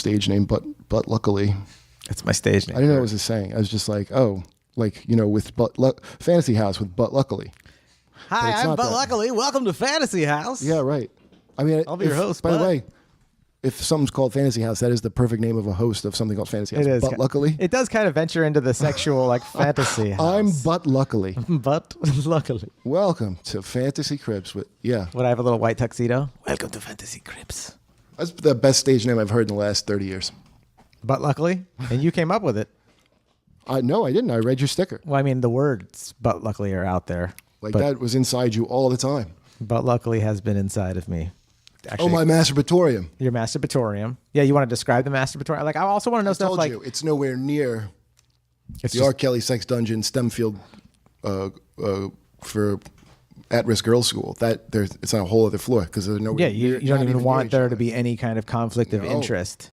stage name, but luckily. It's my stage name. I didn't know it was a saying. I was just like, oh, like, with Fantasy House with but luckily. Hi, I'm But Luckily. Welcome to Fantasy House. Yeah, right. I mean, I'll be your host. By the way, if something's called Fantasy House, that is the perfect name of a host of something called Fantasy House. It is. But luckily. It does kind of venture into the sexual, like, fantasy house. I'm But Luckily. But Luckily. Welcome to Fantasy Cribs. Would I have a little white tuxedo? Welcome to Fantasy Cribs. That's the best stage name I've heard in the last 30 years. But Luckily? And you came up with it. No, I didn't. I read your sticker. Well, I mean, the words But Luckily are out there. That was inside you all the time. But Luckily has been inside of me. Actually, my masturbatorium. Your masturbatorium. Yeah, you want to describe the masturbatorium? Like, I also want to know stuff like... it's nowhere near the R. Kelly Sex Dungeon Stemfield for at-risk girls school. It's on a whole other floor because there's no... Yeah, you don't even want there to be any kind of conflict of interest.